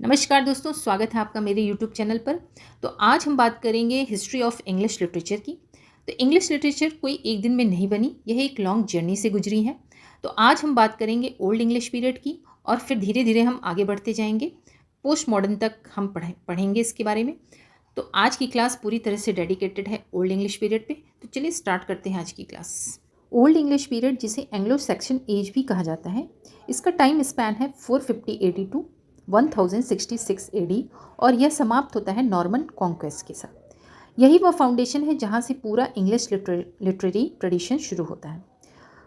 नमस्कार दोस्तों, स्वागत है आपका मेरे YouTube चैनल पर। तो आज हम बात करेंगे हिस्ट्री ऑफ इंग्लिश लिटरेचर की। तो इंग्लिश लिटरेचर कोई एक दिन में नहीं बनी, यह एक लॉन्ग जर्नी से गुजरी है। तो आज हम बात करेंगे ओल्ड इंग्लिश पीरियड की और फिर धीरे धीरे हम आगे बढ़ते जाएंगे। पोस्ट मॉडर्न तक हम पढ़ेंगे इसके बारे में। तो आज की क्लास पूरी तरह से डेडिकेटेड है ओल्ड इंग्लिश पीरियड पे। तो चलिए स्टार्ट करते हैं आज की क्लास। ओल्ड इंग्लिश पीरियड, जिसे एंग्लो सेक्शन एज भी कहा जाता है, इसका टाइम स्पैन है 450 AD टू 1066 AD और यह समाप्त होता है नॉर्मन कॉन्क्वेस्ट के साथ। यही वह फाउंडेशन है जहाँ से पूरा इंग्लिश लिटरेरी ट्रेडिशन शुरू होता है।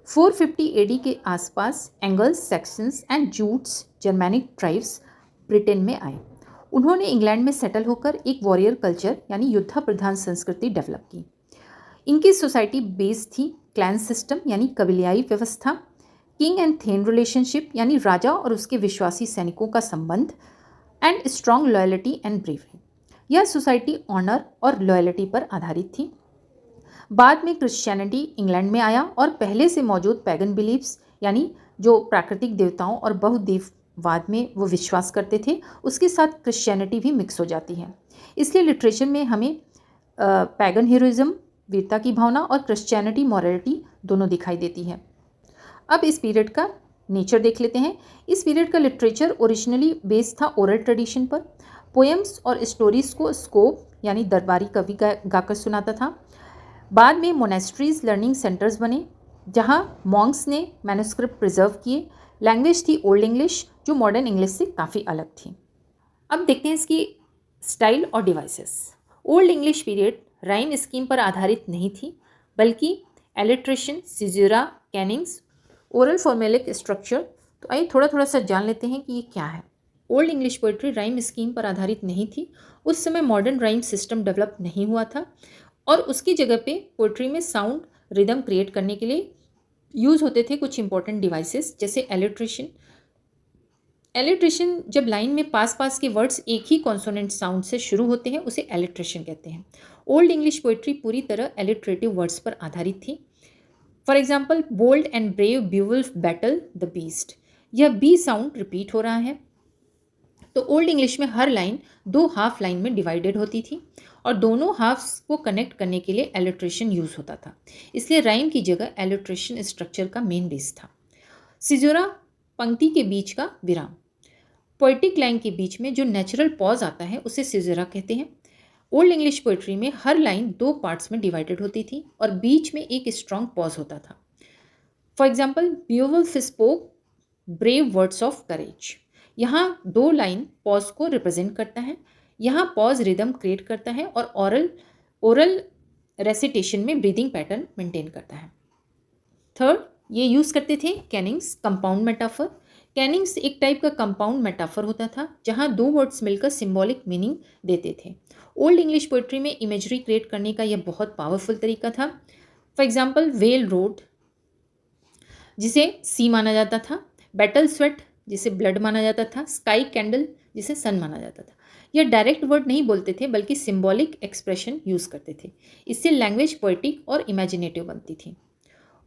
450 AD के आसपास angles, Saxons and Jutes Germanic tribes Britain में आए। उन्होंने इंग्लैंड में सेटल होकर एक वॉरियर कल्चर यानी युद्ध प्रधान संस्कृति डेवलप की। इनकी सोसाइटी बेस्ड थी क्लैन सिस्टम यानी कबीलाई व्यवस्था, किंग एंड थेन रिलेशनशिप यानी राजा और उसके विश्वासी सैनिकों का संबंध, and strong loyalty and bravery. यह सोसाइटी ऑनर और लॉयल्टी पर आधारित थी। बाद में क्रिश्चियनिटी इंग्लैंड में आया और पहले से मौजूद पैगन बिलीव्स यानी जो प्राकृतिक देवताओं और बहुदेववाद में वो विश्वास करते थे, उसके साथ क्रिश्चियनिटी भी मिक्स हो जाती है। इसलिए लिटरेचर में हमें पैगन हीरोइज्म, वीरता की भावना, और क्रिश्चियनिटी मॉरलिटी दोनों दिखाई देती है। अब इस पीरियड का नेचर देख लेते हैं। इस पीरियड का लिटरेचर ओरिजिनली बेस्ड था ओरल ट्रेडिशन पर। पोएम्स और स्टोरीज को स्कोप यानी दरबारी कवि गाकर सुनाता था। बाद में मोनेस्ट्रीज लर्निंग सेंटर्स बने जहां मॉन्क्स ने मैन्युस्क्रिप्ट प्रिजर्व किए। लैंग्वेज थी ओल्ड इंग्लिश, जो मॉडर्न इंग्लिश से काफ़ी अलग थी। अब देखते हैं इसकी स्टाइल और devices. Old English period rhyme scheme पर आधारित नहीं थी, बल्कि एलिट्रेशन, सिजुरा, कैनिंग्स, ओरल फॉर्मेलिक स्ट्रक्चर। तो आइए थोड़ा थोड़ा सा जान लेते हैं कि ये क्या है। Old English poetry rhyme scheme पर आधारित नहीं थी। उस समय मॉडर्न राइम सिस्टम डेवलप नहीं हुआ था और उसकी जगह पे पोइट्री में साउंड रिदम क्रिएट करने के लिए यूज़ होते थे कुछ इंपॉर्टेंट डिवाइसेस, जैसे एलिट्रेशन। एलिट्रेशन जब लाइन में पास पास के वर्ड्स एक ही कॉन्सोनेंट साउंड से शुरू होते हैं, उसे एलिट्रेशन कहते हैं। ओल्ड इंग्लिश पोइट्री पूरी तरह एलिट्रेटिव वर्ड्स पर आधारित थी। For example, bold and brave Beowulf battle the beast, यह बी साउंड रिपीट हो रहा है। तो ओल्ड इंग्लिश में हर लाइन दो हाफ लाइन में डिवाइडेड होती थी और दोनों हाफ्स को कनेक्ट करने के लिए एलिट्रेशन यूज होता था। इसलिए राइम की जगह एलिट्रेशन स्ट्रक्चर का मेन बेस था। सिजोरा, पंक्ति के बीच का विराम। पोएटिक लाइन के बीच में जो नेचुरल पॉज आता है उसे सिजोरा कहते हैं। ओल्ड इंग्लिश पोइट्री में हर लाइन दो पार्ट्स में डिवाइडेड होती थी और बीच में एक स्ट्रॉन्ग पॉज होता था। For example, Beowulf spoke brave words of courage, यहाँ दो लाइन पॉज को रिप्रेजेंट करता है। यहाँ पॉज रिदम क्रिएट करता है और ओरल रेसिटेशन में ब्रीदिंग पैटर्न मेंटेन करता है। थर्ड, ये यूज़ करते थे कैनिंग्स, कंपाउंड मेटाफर। कैनिंग्स एक टाइप का कंपाउंड मेटाफर होता था जहाँ दो वर्ड्स मिलकर सिंबॉलिक मीनिंग देते थे। ओल्ड इंग्लिश पोइट्री में इमेजरी क्रिएट करने का यह बहुत पावरफुल तरीका था। फॉर एग्जाम्पल, वेल रोड जिसे सी माना जाता था, बैटल स्वेट जिसे ब्लड माना जाता था, स्काई कैंडल जिसे सन माना जाता था। यह डायरेक्ट वर्ड नहीं बोलते थे बल्कि सिंबॉलिक एक्सप्रेशन यूज़ करते थे। इससे लैंग्वेज पोएटिक और इमेजिनेटिव बनती थी।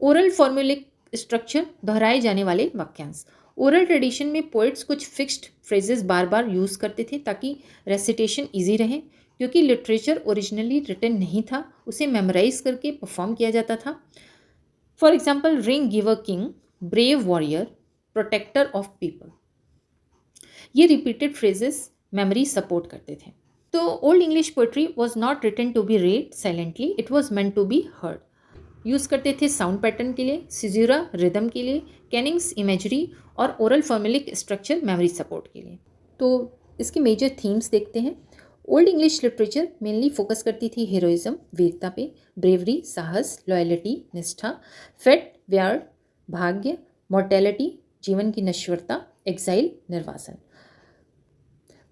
ओरल फॉर्मूलिक स्ट्रक्चर, दोहराए जाने वाले वाक्यांश। ओरल ट्रेडिशन में पोइट्स कुछ फिक्स्ड फ्रेजेस बार बार यूज़ करते थे ताकि रेसिटेशन ईजी रहे। क्योंकि लिटरेचर ओरिजिनली रिटन नहीं था, उसे मेमोराइज करके परफॉर्म किया जाता था। For example, ring giver king, brave warrior, protector of people, ये रिपीटेड फ्रेजेस मेमोरी सपोर्ट करते थे। तो old English poetry was not written to be read silently, it was meant to be heard. Use करते थे sound pattern के लिए, सिजुरा rhythm के लिए, कैनिंग्स इमेजरी, और ओरल फॉर्मेलिक स्ट्रक्चर मेमोरी सपोर्ट के लिए। तो इसके मेजर थीम्स देखते हैं। Old English literature mainly focus करती थी हीरोइज्म, वीरता पे, ब्रेवरी, साहस, लॉयल्टी, निष्ठा, फेट, व्यार्ड, भाग्य, मॉर्टेलिटी, जीवन की नश्वरता, एग्जाइल, निर्वासन।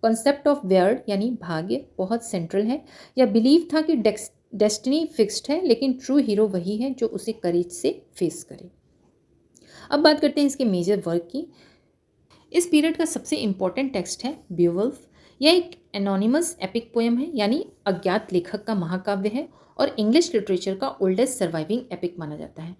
कॉन्सेप्ट ऑफ व्यार्ड यानी भाग्य बहुत सेंट्रल है। यह बिलीव था कि डेस्टिनी फिक्स्ड है, लेकिन ट्रू हीरो वही है जो उसे करेज से फेस करे। अब बात करते हैं इसके मेजर वर्क की। इस पीरियड का सबसे इम्पॉर्टेंट टेक्स्ट है बेवुल्फ। यह एक एनोनिमस एपिक पोएम है, यानी अज्ञात लेखक का महाकाव्य है और इंग्लिश लिटरेचर का ओल्डेस्ट सर्वाइविंग एपिक माना जाता है।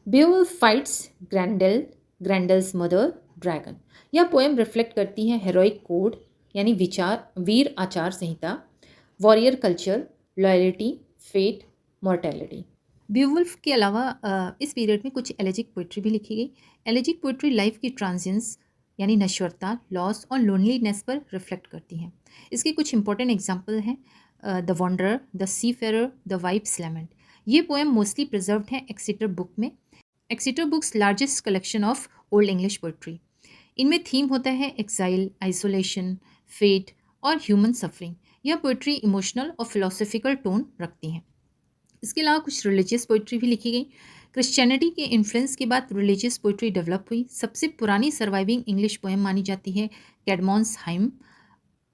Beowulf fights Grendel's mother dragon. यह पोएम रिफ्लेक्ट करती है हेरोइक कोड, यानी विचार वीर आचार संहिता, warrior culture, loyalty, fate, mortality. Beowulf के अलावा इस पीरियड में कुछ एलेजिक पोइट्री भी लिखी गई। एलेजिक पोइट्री लाइफ की ट्रांजिएंस यानी नश्वरता, लॉस और लोनलीनेस पर रिफ्लेक्ट करती हैं। इसके कुछ इंपॉर्टेंट एग्जाम्पल हैं the Wanderer, the Seafarer, the Wife's Lament. ये पोएम मोस्टली प्रिजर्व्ड हैं एक्सीटर बुक में। Exeter book's largest collection of old English poetry. इनमें थीम होता है एक्साइल, आइसोलेशन, फेट और ह्यूमन सफरिंग। यह पोइट्री इमोशनल और फिलोसफिकल टोन रखती हैं। इसके अलावा कुछ रिलीजियस पोइट्री भी लिखी गई। क्रिश्चियनिटी के इन्फ्लुएंस के बाद रिलीजियस पोइट्री डेवलप हुई। सबसे पुरानी सर्वाइविंग इंग्लिश पोएम मानी जाती है Caedmon's hymn.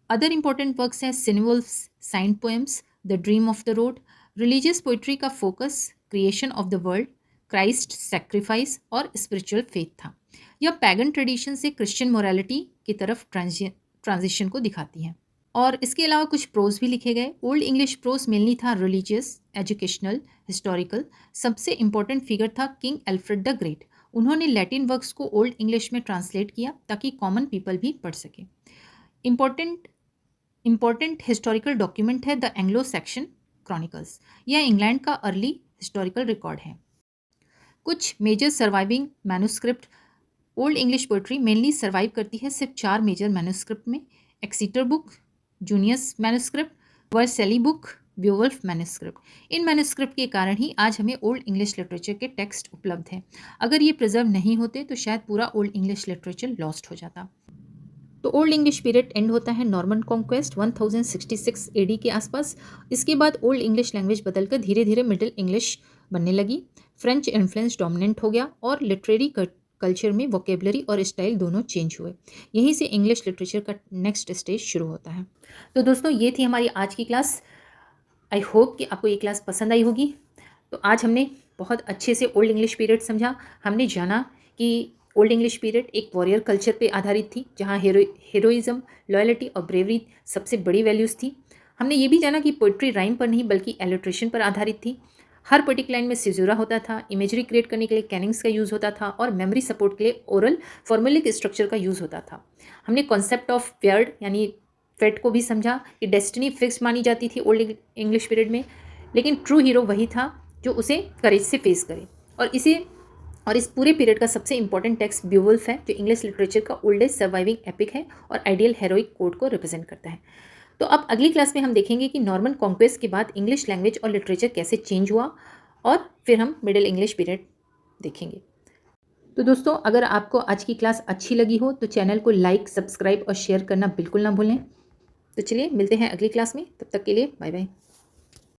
Other important works हैं Cynewulf's signed poems, the dream of the rood. Religious poetry का focus creation of the world, Christ sacrifice और स्पिरिचुअल फेथ था। यह पैगन ट्रेडिशन से क्रिश्चियन मोरालिटी की तरफ ट्रांजिशन को दिखाती है। और इसके अलावा कुछ प्रोज भी लिखे गए। ओल्ड इंग्लिश प्रोज मेनली था रिलीजियस, एजुकेशनल, हिस्टोरिकल। सबसे इंपॉर्टेंट फिगर था किंग एल्फ्रेड द ग्रेट। उन्होंने लैटिन वर्क्स को ओल्ड इंग्लिश में ट्रांसलेट किया ताकि कॉमन पीपल भी पढ़ सके। इंपॉर्टेंट हिस्टोरिकल डॉक्यूमेंट है द एंग्लो सैक्सन क्रॉनिकल्स। यह इंग्लैंड का अर्ली हिस्टोरिकल रिकॉर्ड है। कुछ major surviving manuscript. Old English poetry mainly survive करती है सिर्फ 4 मेजर मैन्युस्क्रिप्ट में। Exeter Book, Junius manuscript, Vercelli book, Beowulf manuscript. इन मैन्युस्क्रिप्ट के कारण ही आज हमें ओल्ड इंग्लिश लिटरेचर के टेक्स्ट उपलब्ध हैं। अगर ये प्रिजर्व नहीं होते तो शायद पूरा ओल्ड इंग्लिश लिटरेचर लॉस्ट हो जाता। तो ओल्ड इंग्लिश पीरियड एंड होता है नॉर्मन कॉन्क्वेस्ट 1066 एडी के आसपास। इसके बाद ओल्ड इंग्लिश लैंग्वेज बदलकर धीरे धीरे मिडिल इंग्लिश बनने लगी। फ्रेंच इन्फ्लुएंस डोमिनेंट हो गया और लिटरेरी कल्चर में वोकेबलरी और स्टाइल दोनों चेंज हुए। यहीं से इंग्लिश लिटरेचर का नेक्स्ट स्टेज शुरू होता है। तो दोस्तों ये थी हमारी आज की क्लास। आई होप कि आपको ये क्लास पसंद आई होगी। तो आज हमने बहुत अच्छे से ओल्ड इंग्लिश पीरियड समझा। हमने जाना कि ओल्ड इंग्लिश पीरियड एक वॉरियर कल्चर पे आधारित थी जहाँ हीरोइज्म, लॉयल्टी और ब्रेवरी सबसे बड़ी वैल्यूज़ थी। हमने ये भी जाना कि पोइट्री राइम पर नहीं बल्कि एलिट्रेशन पर आधारित थी। हर पर्टिकुलर लाइन में सिजुरा होता था, इमेजरी क्रिएट करने के लिए कैनिंग्स का यूज़ होता था और मेमोरी सपोर्ट के लिए ओरल फॉर्मुलिक स्ट्रक्चर का यूज़ होता था। हमने कॉन्सेप्ट ऑफ वेयर्ड यानी फेट को भी समझा कि डेस्टिनी फिक्स मानी जाती थी ओल्ड इंग्लिश पीरियड में, लेकिन ट्रू हीरो वही था जो उसे करेज से फेस करे। और इस पूरे पीरियड का सबसे इंपॉर्टेंट टेक्स्ट बीवुल्फ है जो इंग्लिश लिटरेचर का ओल्डेस्ट सर्वाइविंग एपिक है और आइडियल हेरोइक कोड को रिप्रेजेंट करता है। तो अब अगली क्लास में हम देखेंगे कि नॉर्मन कॉन्क्वेस्ट के बाद इंग्लिश लैंग्वेज और लिटरेचर कैसे चेंज हुआ और फिर हम मिडिल इंग्लिश पीरियड देखेंगे। तो दोस्तों अगर आपको आज की क्लास अच्छी लगी हो तो चैनल को लाइक, सब्सक्राइब और शेयर करना बिल्कुल ना भूलें। तो चलिए मिलते हैं अगली क्लास में, तब तक के लिए बाय बाय।